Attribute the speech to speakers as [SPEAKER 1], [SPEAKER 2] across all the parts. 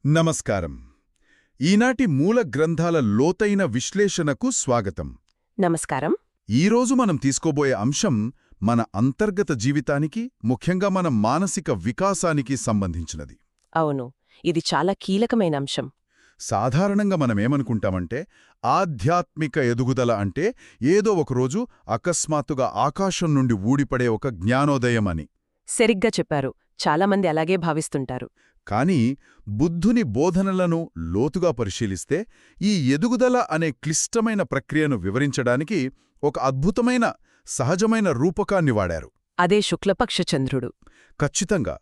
[SPEAKER 1] నమస్కారం. ఈనాటి మూల గ్రంథాల లోతైన విశ్లేషణకు స్వాగతం.
[SPEAKER 2] నమస్కారం.
[SPEAKER 1] ఈరోజు మనం తీసుకోబోయే అంశం మన అంతర్గత జీవితానికి, ముఖ్యంగా మన మానసిక వికాసానికి సంబంధించినది.
[SPEAKER 2] అవును, ఇది చాలా కీలకమైన అంశం.
[SPEAKER 1] సాధారణంగా మనమేమనుకుంటామంటే, ఆధ్యాత్మిక ఎదుగుదల అంటే ఏదో ఒకరోజు అకస్మాత్తుగా ఆకాశం నుండి ఊడిపడే ఒక జ్ఞానోదయం అని.
[SPEAKER 2] సరిగ్గా చెప్పారు. చాలామంది అలాగే భావిస్తుంటారు.
[SPEAKER 1] కానీ బుద్ధుని బోధనలను లోతుగా పరిశీలిస్తే ఈ ఎదుగుదల అనే క్లిష్టమైన ప్రక్రియను వివరించడానికి ఒక అద్భుతమైన సహజమైన రూపకాన్ని వాడారు.
[SPEAKER 2] అదే శుక్లపక్ష చంద్రుడు.
[SPEAKER 1] ఖచ్చితంగా.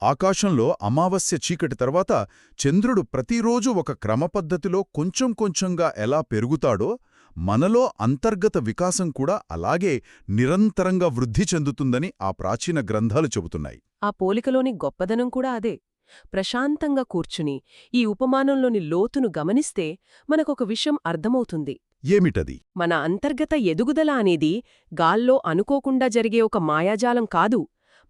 [SPEAKER 1] ఆకాశంలో అమావాస్య చీకటి తర్వాత చంద్రుడు ప్రతిరోజూ ఒక క్రమపద్ధతిలో కొంచెం కొంచెంగా ఎలా పెరుగుతాడో, మనలో అంతర్గత వికాసం కూడా అలాగే నిరంతరంగా వృద్ధి చెందుతుందని ఆ ప్రాచీన గ్రంథాలు చెబుతున్నాయి.
[SPEAKER 2] ఆ పోలికలోని గొప్పదనం కూడా అదే. ప్రశాంతంగా కూర్చుని ఈ ఉపమానంలోని లోతును గమనిస్తే మనకొక విషయం అర్థమవుతుంది.
[SPEAKER 1] ఏమిటది?
[SPEAKER 2] మన అంతర్గత ఎదుగుదల అనేది గాల్లో అనుకోకుండా జరిగే ఒక మాయాజాలం కాదు.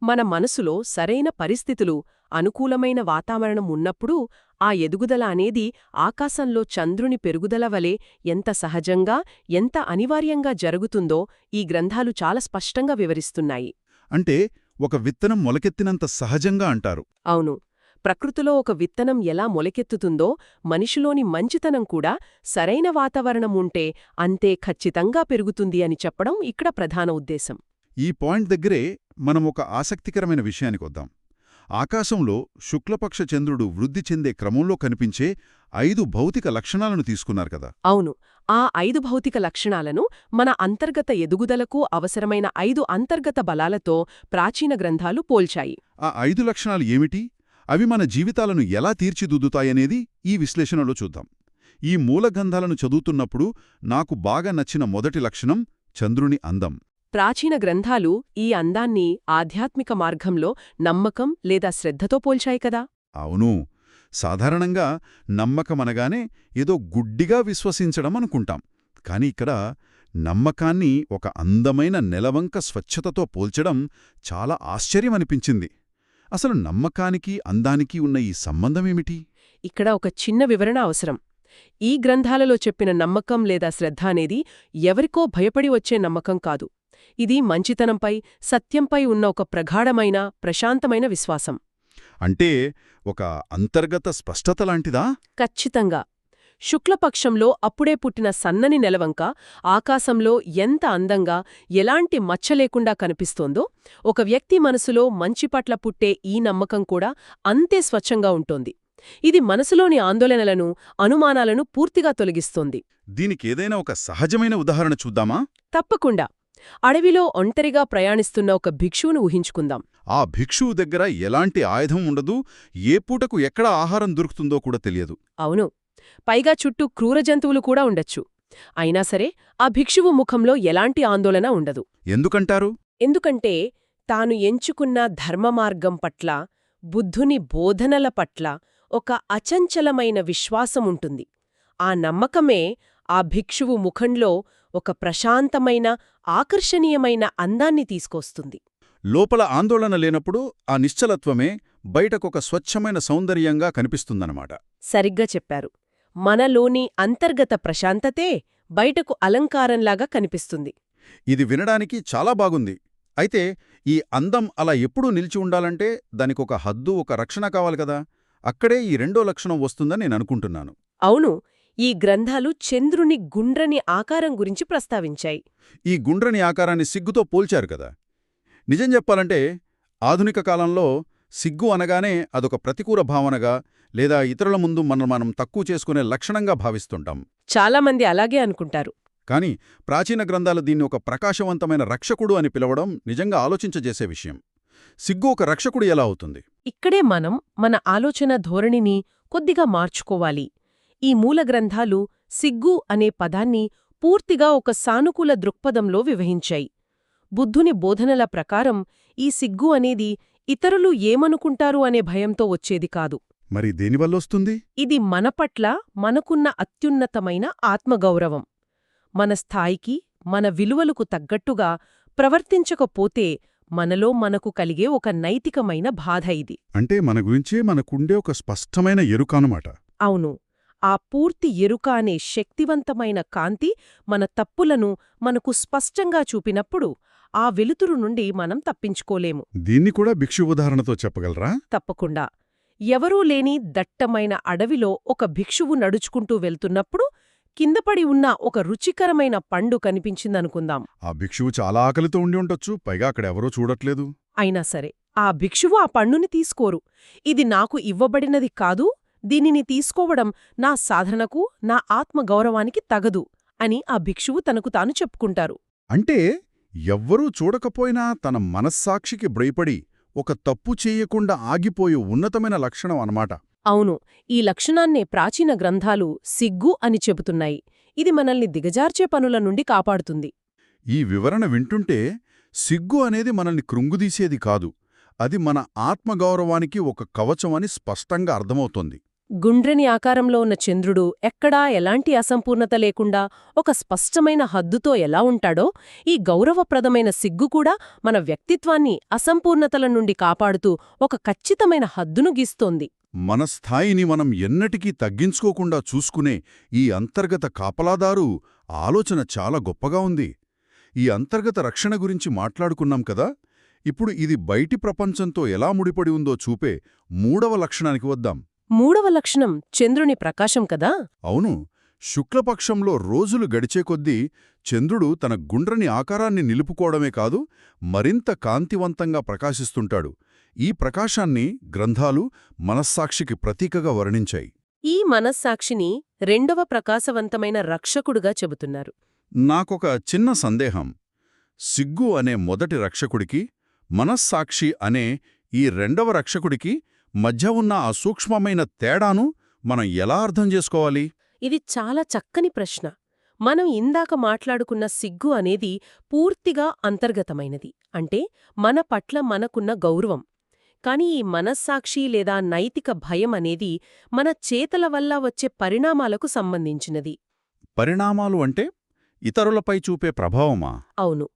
[SPEAKER 2] మన మనసులో సరైన పరిస్థితులు, అనుకూలమైన వాతావరణం ఉన్నప్పుడు ఆ ఎదుగుదల అనేది ఆకాశంలో చంద్రుని పెరుగుదల వలె ఎంత సహజంగా, ఎంత అనివార్యంగా జరుగుతుందో ఈ గ్రంథాలు చాలా స్పష్టంగా వివరిస్తున్నాయి.
[SPEAKER 1] అంటే ఒక విత్తనం మొలకెత్తినంత సహజంగా అంటారు.
[SPEAKER 2] అవును. ప్రకృతిలో ఒక విత్తనం ఎలా మొలకెత్తుతుందో మనిషిలోని మంచితనం కూడా సరైన వాతావరణం ఉంటే అంతే ఖచ్చితంగా పెరుగుతుంది అని చెప్పడం ఇక్కడ ప్రధాన ఉద్దేశం.
[SPEAKER 1] ఈ పాయింట్ దగ్గరే మనం ఒక ఆసక్తికరమైన విషయానికొద్దాం. ఆకాశంలో శుక్లపక్ష చంద్రుడు వృద్ధి చెందే క్రమంలో కనిపించే 5 భౌతిక లక్షణాలను తీసుకున్నారు కదా.
[SPEAKER 2] అవును. ఆ 5 భౌతిక లక్షణాలను మన అంతర్గత ఎదుగుదలకు అవసరమైన 5 అంతర్గత బలాలతో ప్రాచీన గ్రంథాలు పోల్చాయి.
[SPEAKER 1] ఆ 5 లక్షణాలు ఏమిటి? అవి మన జీవితాలను ఎలా తీర్చిదిద్దుతాయనేది ఈ విశ్లేషణలో చూద్దాం. ఈ మూలగ్రంథాలను చదువుతున్నప్పుడు నాకు బాగా నచ్చిన మొదటి లక్షణం చంద్రుని అందం.
[SPEAKER 2] ప్రాచీన గ్రంథాలు ఈ అందాన్ని ఆధ్యాత్మిక మార్గంలో నమ్మకం లేదా శ్రద్ధతో పోల్చాయి కదా.
[SPEAKER 1] అవును. సాధారణంగా నమ్మకమనగానే ఏదో గుడ్డిగా విశ్వసించడం అనుకుంటాం. కాని ఇక్కడ నమ్మకాన్ని ఒక అందమైన నెలవంక స్వచ్ఛతతో పోల్చడం చాలా ఆశ్చర్యమనిపించింది. అసలు నమ్మకానికి, అందానికి ఉన్న ఈ సంబంధమేమిటి?
[SPEAKER 2] ఇక్కడ ఒక చిన్న వివరణ అవసరం. ఈ గ్రంథాలలో చెప్పిన నమ్మకం లేదా శ్రద్ధ అనేది ఎవరికో భయపడి వచ్చే నమ్మకం కాదు. ఇది మంచితనంపై, సత్యంపై ఉన్న ఒక ప్రగాఢమైన, ప్రశాంతమైన విశ్వాసం.
[SPEAKER 1] అంటే ఒక అంతర్గత స్పష్టత లాంటిదా?
[SPEAKER 2] ఖచ్చితంగా. శుక్లపక్షంలో అప్పుడే పుట్టిన సన్నని నెలవంక ఆకాశంలో ఎంత అందంగా, ఎలాంటి మచ్చలేకుండా కనిపిస్తోందో, ఒక వ్యక్తి మనసులో మంచిపట్ల పుట్టే ఈ నమ్మకం కూడా అంతే స్వచ్ఛంగా ఉంటోంది. ఇది మనసులోని ఆందోళనలను, అనుమానాలను పూర్తిగా తొలగిస్తోంది.
[SPEAKER 1] దీనికేదైనా ఒక సహజమైన ఉదాహరణ చూద్దామా?
[SPEAKER 2] తప్పకుండా. అడవిలో ఒంటరిగా ప్రయాణిస్తున్న ఒక భిక్షువును ఊహించుకుందాం.
[SPEAKER 1] ఆ భిక్షువు దగ్గర ఎలాంటి ఆయుధం ఉండదు, ఏ పూటకు ఎక్కడ ఆహారం దొరుకుతుందో కూడా తెలియదు.
[SPEAKER 2] అవును. పైగా చుట్టూ క్రూర జంతువులు కూడా ఉండొచ్చు. అయినా సరే ఆ భిక్షువు ముఖంలో ఎలాంటి ఆందోళన ఉండదు.
[SPEAKER 1] ఎందుకంటారు?
[SPEAKER 2] ఎందుకంటే తాను ఎంచుకున్న ధర్మమార్గం పట్ల, బుద్ధుని బోధనల పట్ల ఒక అచంచలమైన విశ్వాసముంటుంది. ఆ నమ్మకమే ఆ భిక్షువు ముఖంలో ఒక ప్రశాంతమైన, ఆకర్షణీయమైన అందాన్ని తీసుకొస్తుంది.
[SPEAKER 1] లోపల ఆందోళన లేనప్పుడు ఆ నిశ్చలత్వమే బయటకొక స్వచ్ఛమైన సౌందర్యంగా కనిపిస్తుందన్నమాట.
[SPEAKER 2] సరిగ్గా చెప్పారు. మనలోని అంతర్గత ప్రశాంతతే బయటకు అలంకారంలాగా కనిపిస్తుంది.
[SPEAKER 1] ఇది వినడానికి చాలా బాగుంది. అయితే ఈ అందం అలా ఎప్పుడూ నిలిచి ఉండాలంటే దానికొక హద్దు, ఒక రక్షణ కావాలి కదా. అక్కడే ఈ రెండో లక్షణం వస్తుందని నేననుకుంటున్నాను.
[SPEAKER 2] అవును. ఈ గ్రంథాలు చంద్రుని గుండ్రని ఆకారం గురించి ప్రస్తావించాయి.
[SPEAKER 1] ఈ గుండ్రని ఆకారాన్ని సిగ్గుతో పోల్చారు కదా. నిజం చెప్పాలంటే ఆధునిక కాలంలో సిగ్గు అనగానే అదొక ప్రతికూల భావనగా, లేదా ఇతరుల ముందు మనం తక్కువ చేసుకునే లక్షణంగా భావిస్తుంటాం.
[SPEAKER 2] చాలామంది అలాగే అనుకుంటారు.
[SPEAKER 1] కాని ప్రాచీన గ్రంథాలు దీన్ని ఒక ప్రకాశవంతమైన రక్షకుడు అని పిలవడం నిజంగా ఆలోచించజేసే విషయం. సిగ్గు ఒక రక్షకుడు ఎలా అవుతుంది?
[SPEAKER 2] ఇక్కడే మనం మన ఆలోచన ధోరణిని కొద్దిగా మార్చుకోవాలి. ఈ మూల గ్రంథాలు సిగ్గు అనే పదాన్ని పూర్తిగా ఒక సానుకూల దృక్పథంలో వివరించాయి. బుద్ధుని బోధనల ప్రకారం ఈ సిగ్గు అనేది ఇతరులు ఏమనుకుంటారు అనే భయంతో వచ్చేది కాదు.
[SPEAKER 1] మరి దేనివల్లొస్తుంది?
[SPEAKER 2] ఇది మన పట్ల మనకున్న అత్యున్నతమైన ఆత్మగౌరవం. మన స్థాయికి, మన విలువలకు తగ్గట్టుగా ప్రవర్తించకపోతే మనలో మనకు కలిగే ఒక నైతికమైన బాధ ఇది.
[SPEAKER 1] అంటే మన గురించే మనకుండే ఒక స్పష్టమైన ఎరుక అన్నమాట.
[SPEAKER 2] అవును. ఆ పూర్తి ఎరుక అనే శక్తివంతమైన కాంతి మన తప్పులను మనకు స్పష్టంగా చూపినప్పుడు ఆ వెలుతురు నుండి మనం తప్పించుకోలేము.
[SPEAKER 1] దీన్ని కూడా భిక్షు ఉదాహరణతో చెప్పగలరా?
[SPEAKER 2] తప్పకుండా. ఎవరూ లేని దట్టమైన అడవిలో ఒక భిక్షువు నడుచుకుంటూ వెళ్తున్నప్పుడు కిందపడి ఉన్న ఒక రుచికరమైన పండు కనిపించిందనుకుందాం.
[SPEAKER 1] ఆ భిక్షువు చాలా ఆకలితో ఉండి ఉండొచ్చు, పైగా అక్కడెవరూ చూడట్లేదు.
[SPEAKER 2] అయినా సరే ఆ భిక్షువు ఆ పండుని తీసుకోరు. ఇది నాకు ఇవ్వబడినది కాదు, దీనిని తీసుకోవడం నా సాధనకు, నా ఆత్మగౌరవానికి తగదు అని ఆ భిక్షువు తనకు తాను చెప్పుకుంటారు.
[SPEAKER 1] అంటే ఎవ్వరూ చూడకపోయినా తన మనస్సాక్షికి భయపడి ఒక తప్పు చేయకుండా ఆగిపోయే ఉన్నతమైన లక్షణం అన్నమాట.
[SPEAKER 2] అవును, ఈ లక్షణాన్నే ప్రాచీన గ్రంథాలు సిగ్గు అని చెబుతున్నాయి. ఇది మనల్ని దిగజార్చే పనుల నుండి కాపాడుతుంది.
[SPEAKER 1] ఈ వివరణ వింటుంటే సిగ్గు అనేది మనల్ని కృంగుదీసేది కాదు, అది మన ఆత్మగౌరవానికి ఒక కవచం అని స్పష్టంగా అర్థమవుతోంది.
[SPEAKER 2] గుండ్రని ఆకారంలో ఉన్న చంద్రుడు ఎక్కడా ఎలాంటి అసంపూర్ణత లేకుండా ఒక స్పష్టమైన హద్దుతో ఎలా ఉంటాడో, ఈ గౌరవప్రదమైన సిగ్గు కూడా మన వ్యక్తిత్వాన్ని అసంపూర్ణతల నుండి కాపాడుతూ ఒక ఖచ్చితమైన హద్దును గీస్తోంది.
[SPEAKER 1] మన స్థాయిని మనం ఎన్నటికీ తగ్గించుకోకుండా చూసుకునే ఈ అంతర్గత కాపలాదారు ఆలోచన చాలా గొప్పగా ఉంది. ఈ అంతర్గత రక్షణ గురించి మాట్లాడుకున్నాం కదా, ఇప్పుడు ఇది బయటి ప్రపంచంతో ఎలా ముడిపడి ఉందో చూపే మూడవ లక్షణానికి వద్దాం.
[SPEAKER 2] మూడవ లక్షణం చంద్రుని ప్రకాశం కదా.
[SPEAKER 1] అవును, శుక్లపక్షంలో రోజులు గడిచే కొద్దీ చంద్రుడు తన గుండ్రని ఆకారాన్ని నిలుపుకోవడమే కాదు, మరింత కాంతివంతంగా ప్రకాశిస్తుంటాడు. ఈ ప్రకాశాన్ని గ్రంథాలు మనస్సాక్షికి ప్రతీకగా వర్ణించాయి.
[SPEAKER 2] ఈ మనస్సాక్షిని రెండవ ప్రకాశవంతమైన రక్షకుడుగా చెబుతున్నారు.
[SPEAKER 1] నాకొక చిన్న సందేహం. సిగ్గు అనే మొదటి రక్షకుడికి, మనస్సాక్షి అనే ఈ రెండవ రక్షకుడికి మధ్య ఉన్న ఆ సూక్ష్మమైన తేడాను మనం ఎలా అర్థం చేసుకోవాలి?
[SPEAKER 2] ఇది చాలా చక్కని ప్రశ్న. మనం ఇందాక మాట్లాడుకున్న సిగ్గు అనేది పూర్తిగా అంతర్గతమైనది, అంటే మన పట్ల మనకున్న గౌరవం. కాని ఈ మనస్సాక్షి లేదా నైతిక భయం అనేది మన చేతల వల్ల వచ్చే పరిణామాలకు సంబంధించినది.
[SPEAKER 1] పరిణామాలు అంటే ఇతరులపై చూపే ప్రభావమా?
[SPEAKER 2] అవును.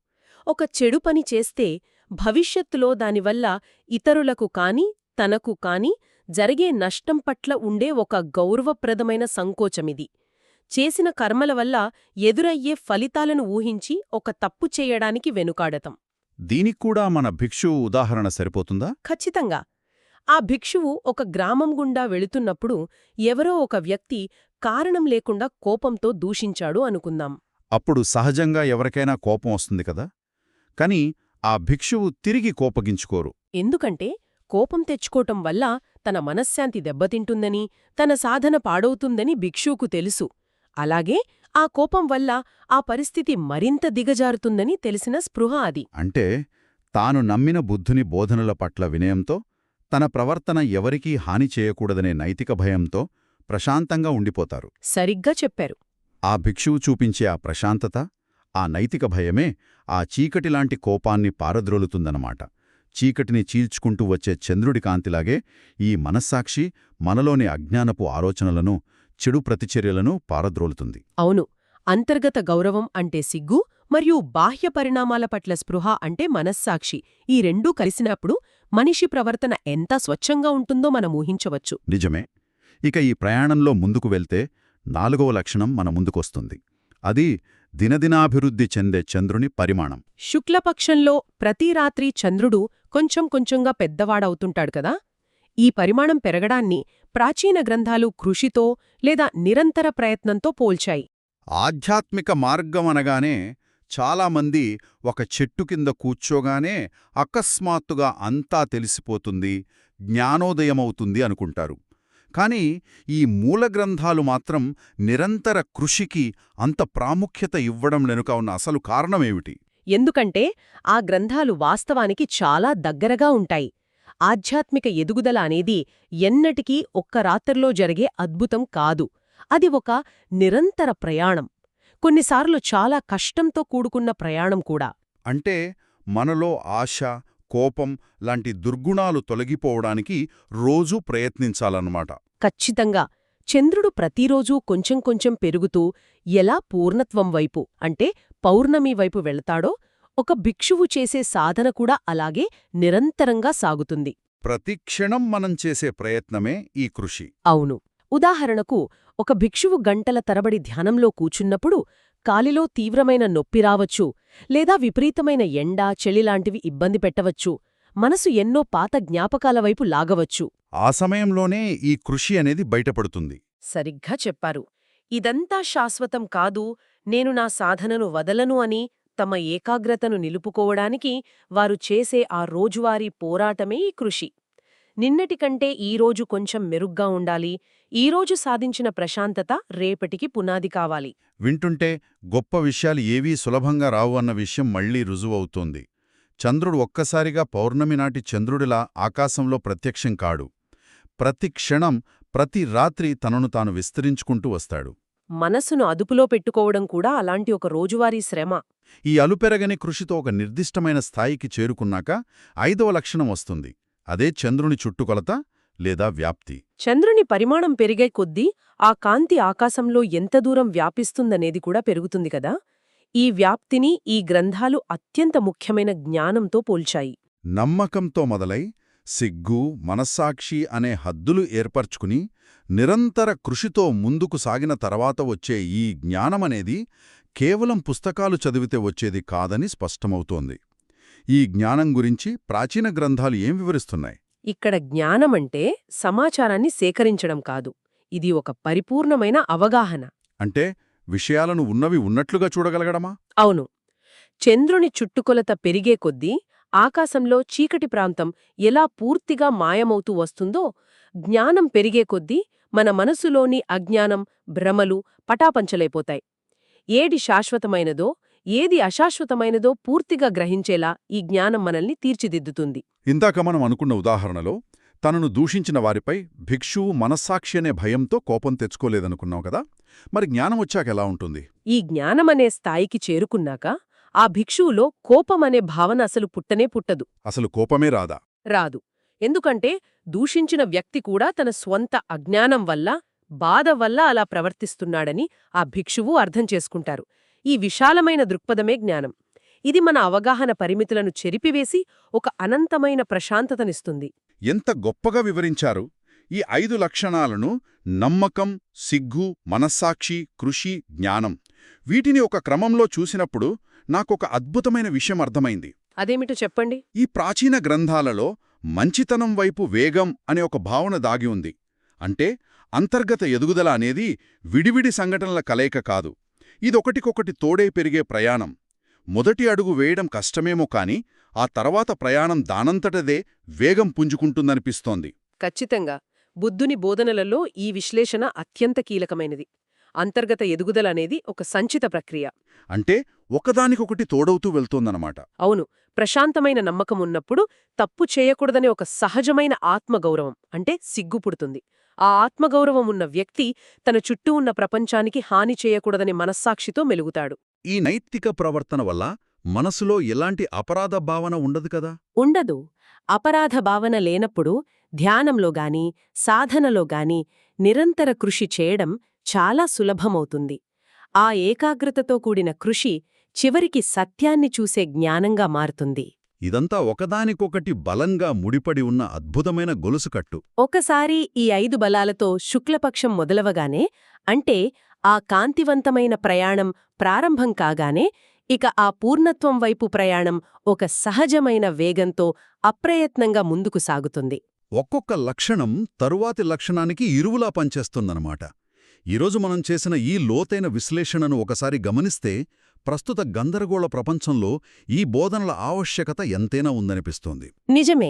[SPEAKER 2] ఒక చెడు పని చేస్తే భవిష్యత్తులో దానివల్ల ఇతరులకు కాని తనకు కాని జరిగే నష్టం పట్ల ఉండే ఒక గౌరవప్రదమైన సంకోచమిది. చేసిన కర్మల వల్ల ఎదురయ్యే ఫలితాలను ఊహించి ఒక తప్పు చేయడానికి వెనుకాడతం.
[SPEAKER 1] దీనిక్కూడా మన భిక్షువు ఉదాహరణ సరిపోతుందా?
[SPEAKER 2] ఖచ్చితంగా. ఆ భిక్షువు ఒక గ్రామం గుండా వెళుతున్నప్పుడు ఎవరో ఒక వ్యక్తి కారణం లేకుండా కోపంతో దూషించాడు అనుకుందాం.
[SPEAKER 1] అప్పుడు సహజంగా ఎవరికైనా కోపం వస్తుంది కదా, కాని ఆ భిక్షువు తిరిగి కోపగించుకోరు.
[SPEAKER 2] ఎందుకంటే కోపం తెచ్చుకోవటం వల్ల తన మనశ్శాంతి దెబ్బతింటుందని, తన సాధన పాడవుతుందని భిక్షువుకు తెలుసు. అలాగే ఆ కోపం వల్ల ఆ పరిస్థితి మరింత దిగజారుతుందని తెలిసిన స్పృహ అది.
[SPEAKER 1] అంటే తాను నమ్మిన బుద్ధుని బోధనల పట్ల వినయంతో, తన ప్రవర్తన ఎవరికీ హాని చేయకూడదనే నైతిక భయంతో ప్రశాంతంగా ఉండిపోతారు.
[SPEAKER 2] సరిగ్గా చెప్పారు.
[SPEAKER 1] ఆ భిక్షువు చూపించే ఆ ప్రశాంతత, ఆ నైతిక భయమే ఆ చీకటిలాంటి కోపాన్ని పారద్రోలుతుందన్నమాట. చీకటిని చీల్చుకుంటూ వచ్చే చంద్రుడి కాంతిలాగే ఈ మనస్సాక్షి మనలోని అజ్ఞానపు ఆలోచనలను, చెడు ప్రతిచర్యలను పారద్రోలుతుంది.
[SPEAKER 2] అవును. అంతర్గత గౌరవం అంటే సిగ్గు, మరియు బాహ్య పరిణామాల పట్ల స్పృహ అంటే మనస్సాక్షి, ఈ రెండూ కలిసినప్పుడు మనిషి ప్రవర్తన ఎంత స్వచ్ఛంగా ఉంటుందో మనం ఊహించవచ్చు.
[SPEAKER 1] నిజమే. ఇక ఈ ప్రయాణంలో ముందుకు వెళ్తే నాలుగవ లక్షణం మన ముందుకొస్తుంది. అది దినదినాభివృద్ధి చెందే చంద్రుని పరిమాణం.
[SPEAKER 2] శుక్లపక్షంలో ప్రతి రాత్రి చంద్రుడు కొంచెం కొంచెంగా పెద్దవాడవుతుంటాడు కదా. ఈ పరిమాణం పెరగడాన్ని ప్రాచీన గ్రంథాలు కృషితో లేదా నిరంతర ప్రయత్నంతో పోల్చాయి.
[SPEAKER 1] ఆధ్యాత్మిక మార్గమనగానే చాలామంది ఒక చెట్టు కింద కూర్చోగానే అకస్మాత్తుగా అంతా తెలిసిపోతుంది, జ్ఞానోదయమవుతుంది అనుకుంటారు. కాని ఈ మూలగ్రంథాలు మాత్రం నిరంతర కృషికి అంత ప్రాముఖ్యత ఇవ్వడం వెనుక ఉన్న అసలు కారణమేమిటి?
[SPEAKER 2] ఎందుకంటే ఆ గ్రంథాలు వాస్తవానికి చాలా దగ్గరగా ఉంటాయి. ఆధ్యాత్మిక ఎదుగుదల అనేది ఎన్నటికీ ఒక్క రాత్రిలో జరిగే అద్భుతం కాదు. అది ఒక నిరంతర ప్రయాణం, కొన్నిసార్లు చాలా కష్టంతో కూడుకున్న ప్రయాణం కూడా.
[SPEAKER 1] అంటే మనలో ఆశ, కోపం లాంటి దుర్గుణాలు తొలగిపోవడానికి రోజూ ప్రయత్నించాలన్నమాట.
[SPEAKER 2] ఖచ్చితంగా. చంద్రుడు ప్రతిరోజూ కొంచెం కొంచెం పెరుగుతూ ఎలా పూర్ణత్వం వైపు, అంటే పౌర్ణమి వైపు వెళతాడో, ఒక భిక్షువు చేసే సాధన కూడా అలాగే నిరంతరంగా సాగుతుంది.
[SPEAKER 1] ప్రతి క్షణం మనం చేసే ప్రయత్నమే ఈ కృషి.
[SPEAKER 2] అవును. ఉదాహరణకు ఒక భిక్షువు గంటల తరబడి ధ్యానంలో కూచున్నప్పుడు కాలిలో తీవ్రమైన నొప్పి రావచ్చు, లేదా విపరీతమైన ఎండ, చలిలాంటివి ఇబ్బంది పెట్టవచ్చు, మనసు ఎన్నో పాత జ్ఞాపకాల వైపు లాగవచ్చు.
[SPEAKER 1] ఆ సమయంలోనే ఈ కృషి అనేది బయటపడుతుంది.
[SPEAKER 2] సరిగ్గా చెప్పారు. ఇదంతా శాశ్వతం కాదు, నేను నా సాధనను వదలను అని తమ ఏకాగ్రతను నిలుపుకోవడానికి వారు చేసే ఆ రోజువారీ పోరాటమే ఈ కృషి. నిన్నటికంటే ఈరోజు కొంచెం మెరుగ్గా ఉండాలి, ఈరోజు సాధించిన ప్రశాంతత రేపటికి పునాది కావాలి.
[SPEAKER 1] వింటుంటే గొప్ప విషయాలు ఏవీ సులభంగా రావు అన్న విషయం మళ్లీ రుజువవుతోంది. చంద్రుడు ఒక్కసారిగా పౌర్ణమి నాటి చంద్రుడిలా ఆకాశంలో ప్రత్యక్షం కాడు. ప్రతి క్షణం, ప్రతి రాత్రి తనను తాను విస్తరించుకుంటూ వస్తాడు.
[SPEAKER 2] మనసును అదుపులో పెట్టుకోవడం కూడా అలాంటి ఒక రోజువారీ శ్రమ.
[SPEAKER 1] ఈ అలుపెరగని కృషితో ఒక నిర్దిష్టమైన స్థాయికి చేరుకున్నాక 5వ లక్షణం వస్తుంది. అదే చంద్రుని చుట్టుకొలత లేదా వ్యాప్తి.
[SPEAKER 2] చంద్రుని పరిమాణం పెరిగే కొద్దీ ఆ కాంతి ఆకాశంలో ఎంత దూరం వ్యాపిస్తుందనేది కూడా పెరుగుతుంది కదా. ఈ వ్యాప్తిని ఈ గ్రంథాలు అత్యంత ముఖ్యమైన జ్ఞానంతో పోల్చాయి.
[SPEAKER 1] నమ్మకంతో మొదలై సిగ్గు, మనస్సాక్షి అనే హద్దులు ఏర్పర్చుకుని నిరంతర కృషితో ముందుకు సాగిన తర్వాత వచ్చే ఈ జ్ఞానమనేది కేవలం పుస్తకాలు చదివితే వచ్చేది కాదని స్పష్టమవుతోంది. ఈ జ్ఞానం గురించి ప్రాచీన గ్రంథాలు ఏం వివరిస్తున్నాయి?
[SPEAKER 2] ఇక్కడ జ్ఞానమంటే సమాచారాన్ని సేకరించడం కాదు, ఇది ఒక పరిపూర్ణమైన అవగాహన.
[SPEAKER 1] అంటే విషయాలను ఉన్నవి ఉన్నట్లుగా చూడగలగడమా?
[SPEAKER 2] అవును. చంద్రుని చుట్టుకొలత పెరిగే కొద్దీ ఆకాశంలో చీకటి ప్రాంతం ఎలా పూర్తిగా మాయమవుతూ వస్తుందో, జ్ఞానం పెరిగే కొద్దీ మన మనసులోని అజ్ఞానం, భ్రమలు పటాపంచలైపోతాయి. ఏది శాశ్వతమైనదో, ఏది అశాశ్వతమైనదో పూర్తిగా గ్రహించేలా ఈ జ్ఞానం మనల్ని తీర్చిదిద్దుతుంది.
[SPEAKER 1] ఇందాక మనం అనుకున్న ఉదాహరణలో తనను దూషించిన వారిపై భిక్షువు మనస్సాక్షి అనే భయంతో కోపం తెచ్చుకోలేదనుకున్నావు కదా. మరి జ్ఞానం వచ్చాకెలా ఉంటుంది?
[SPEAKER 2] ఈ జ్ఞానమనే స్థాయికి చేరుకున్నాక ఆ భిక్షువులో కోపమనే భావన అసలు పుట్టనే పుట్టదు.
[SPEAKER 1] అసలు కోపమే రాదా?
[SPEAKER 2] రాదు. ఎందుకంటే దూషించిన వ్యక్తి కూడా తన స్వంత అజ్ఞానం వల్ల, బాధ వల్ల అలా ప్రవర్తిస్తున్నాడని ఆ భిక్షువు అర్థం చేసుకుంటారు. ఈ విశాలమైన దృక్పథమే జ్ఞానం. ఇది మన అవగాహన పరిమితులను చెరిపివేసి ఒక అనంతమైన ప్రశాంతతనిస్తుంది.
[SPEAKER 1] ఎంత గొప్పగా వివరించారు! ఈ 5 లక్షణాలను నమ్మకం, సిగ్గు, మనస్సాక్షి, కృషి, జ్ఞానం వీటిని ఒక క్రమంలో చూసినప్పుడు నాకొక అద్భుతమైన విషయం అర్థమైంది.
[SPEAKER 2] అదేమిటో చెప్పండి.
[SPEAKER 1] ఈ ప్రాచీన గ్రంథాలలో మంచితనం వైపు వేగం అనే ఒక భావన దాగి ఉంది. అంటే అంతర్గత ఎదుగుదల అనేది విడివిడి సంఘటనల కలయిక కాదు, ఇదొకటికొకటి తోడై పెరిగే ప్రయాణం. మొదటి అడుగు వేయడం కష్టమేమో కాని ఆ తర్వాత ప్రయాణం దానంతటదే వేగం పుంజుకుంటుందనిపిస్తోంది.
[SPEAKER 2] ఖచ్చితంగా. బుద్ధుని బోధనలలో ఈ విశ్లేషణ అత్యంత కీలకమైనది. అంతర్గత ఎదుగుదల అనేది ఒక సంచిత ప్రక్రియ.
[SPEAKER 1] అంటే ఒకదానికొకటి తోడవుతూ వెళ్తోందన్నమాట.
[SPEAKER 2] అవును. ప్రశాంతమైన నమ్మకం ఉన్నప్పుడు తప్పు చేయకూడదనే ఒక సహజమైన ఆత్మగౌరవం అంటే సిగ్గు పుడుతుంది. ఆ ఆత్మగౌరవం ఉన్న వ్యక్తి తన చుట్టూ ఉన్న ప్రపంచానికి హాని చేయకూడదనే మనస్సాక్షితో మెలుగుతాడు.
[SPEAKER 1] ఈ నైతిక ప్రవర్తన వల్ల మనసులో ఎలాంటి అపరాధ భావన ఉండదు కదా?
[SPEAKER 2] ఉండదు. అపరాధ భావన లేనప్పుడు ధ్యానంలోగాని, సాధనలోగాని నిరంతర కృషి చేయడం చాలా సులభమవుతుంది. ఆ ఏకాగ్రతతో కూడిన కృషి చివరికి సత్యాన్ని చూసే జ్ఞానంగా మారుతుంది.
[SPEAKER 1] ఇదంతా ఒకదానికొకటి బలంగా ముడిపడి ఉన్న అద్భుతమైన గొలుసుకట్టు.
[SPEAKER 2] ఒకసారి ఈ 5 బలాలతో శుక్లపక్షం మొదలవగానే, అంటే ఆ కాంతివంతమైన ప్రయాణం ప్రారంభం కాగానే, ఇక ఆ పూర్ణత్వం వైపు ప్రయాణం ఒక సహజమైన వేగంతో అప్రయత్నంగా ముందుకు సాగుతుంది.
[SPEAKER 1] ఒక్కొక్క లక్షణం తరువాతి లక్షణానికి ఇరువులా పనిచేస్తుందన్నమాట. ఈరోజు మనం చేసిన ఈ లోతైన విశ్లేషణను ఒకసారి గమనిస్తే ప్రస్తుత గందరగోళ ప్రపంచంలో ఈ బోధనల ఆవశ్యకత ఎంతైనా ఉందనిపిస్తోంది.
[SPEAKER 2] నిజమే.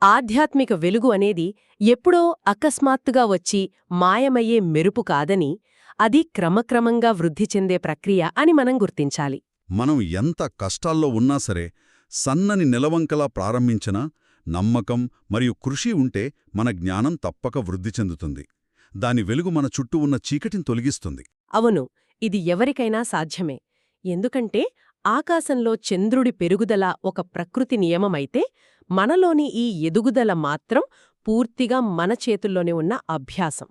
[SPEAKER 2] ఆధ్యాత్మిక వెలుగు అనేది ఎప్పుడో అకస్మాత్తుగా వచ్చి మాయమయ్యే మెరుపు కాదని, అది క్రమక్రమంగా వృద్ధి చెందే ప్రక్రియ అని మనం గుర్తించాలి.
[SPEAKER 1] మనం ఎంత కష్టాల్లో ఉన్నా సరే, సన్నని నిలవంకలా ప్రారంభించినా నమ్మకం మరియు కృషి ఉంటే మన జ్ఞానం తప్పక వృద్ధి చెందుతుంది. దాని వెలుగు మన చుట్టూ ఉన్న చీకటిని తొలగిస్తుంది.
[SPEAKER 2] అవును, ఇది ఎవరికైనా సాధ్యమే. ఎందుకంటే ఆకాశంలో చంద్రుడి పెరుగుదల ఒక ప్రకృతి నియమమైతే, మనలోని ఈ ఎదుగుదల మాత్రం పూర్తిగా మన చేతుల్లోనే ఉన్న అభ్యాసం.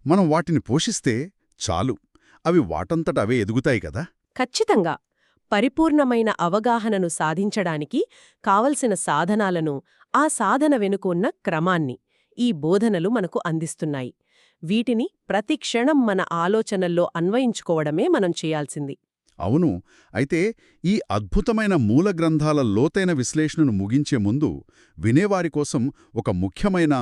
[SPEAKER 1] మనం వాటిని పోషిస్తే చాలు, అవి వాటంతట అవే ఎదుగుతాయి కదా.
[SPEAKER 2] ఖచ్చితంగా. పరిపూర్ణమైన అవగాహనను సాధించడానికి కావలసిన సాధనాలను, ఆ సాధన వెనుకున్న క్రమాన్ని ఈ బోధనలు మనకు అందిస్తున్నాయి. వీటిని ప్రతి క్షణం మన ఆలోచనల్లో అన్వయించుకోవడమే మనం చేయాల్సింది.
[SPEAKER 1] అవును. అయితే ఈ అద్భుతమైన మూల గ్రంథాల లోతైన విశ్లేషణను ముగించే ముందు వినేవారి కోసం ఒక ముఖ్యమైన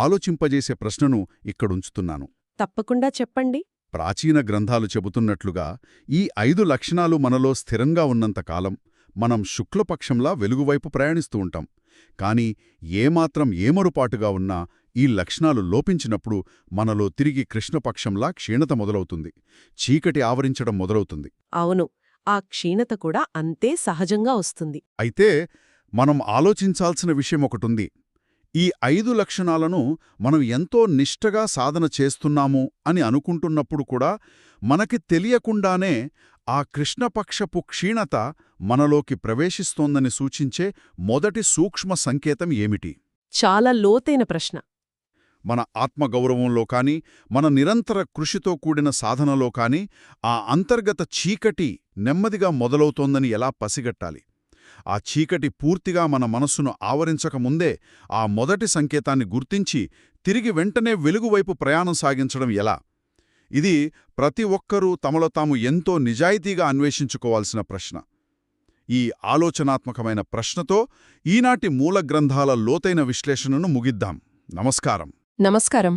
[SPEAKER 1] ఆలోచింపజేసే ప్రశ్నను ఇక్కడుంచుతున్నాను.
[SPEAKER 2] తప్పకుండా చెప్పండి.
[SPEAKER 1] ప్రాచీన గ్రంథాలు చెబుతున్నట్లుగా ఈ 5 లక్షణాలు మనలో స్థిరంగా ఉన్నంతకాలం మనం శుక్లపక్షంలా వెలుగువైపు ప్రయాణిస్తూ ఉంటాం. కాని ఏమాత్రం ఏమరుపాటుగా ఉన్నా ఈ లక్షణాలు లోపించినప్పుడు మనలో తిరిగి కృష్ణపక్షంలా క్షీణత మొదలవుతుంది. చీకటి ఆవరించడం మొదలవుతుంది.
[SPEAKER 2] అవును, ఆ క్షీణత కూడా అంతే సహజంగా వస్తుంది.
[SPEAKER 1] అయితే మనం ఆలోచించాల్సిన విషయం ఒకటుంది. ఈ 5 లక్షణాలను మనం ఎంతో నిష్టగా సాధన చేస్తున్నాము అని అనుకుంటున్నప్పుడు కూడా మనకి తెలియకుండానే ఆ కృష్ణపక్షపు క్షీణత మనలోకి ప్రవేశిస్తోందని సూచించే మొదటి సూక్ష్మ సంకేతం ఏమిటి?
[SPEAKER 2] చాలా లోతైన ప్రశ్న.
[SPEAKER 1] మన ఆత్మగౌరవంలో కాని, మన నిరంతర కృషితో కూడిన సాధనలో కాని ఆ అంతర్గత చీకటి నెమ్మదిగా మొదలవుతోందని ఎలా పసిగట్టాలి? ఆ చీకటి పూర్తిగా మన మనస్సును ఆవరించకముందే ఆ మొదటి సంకేతాన్ని గుర్తించి తిరిగి వెంటనే వెలుగువైపు ప్రయాణం సాగించడం ఎలా? ఇది ప్రతి ఒక్కరూ తమలో తాము ఎంతో నిజాయితీగా అన్వేషించుకోవాల్సిన ప్రశ్న. ఈ ఆలోచనాత్మకమైన ప్రశ్నతో ఈనాటి మూల గ్రంథాల లోతైన విశ్లేషణను ముగిద్దాం. నమస్కారం.
[SPEAKER 2] నమస్కారం.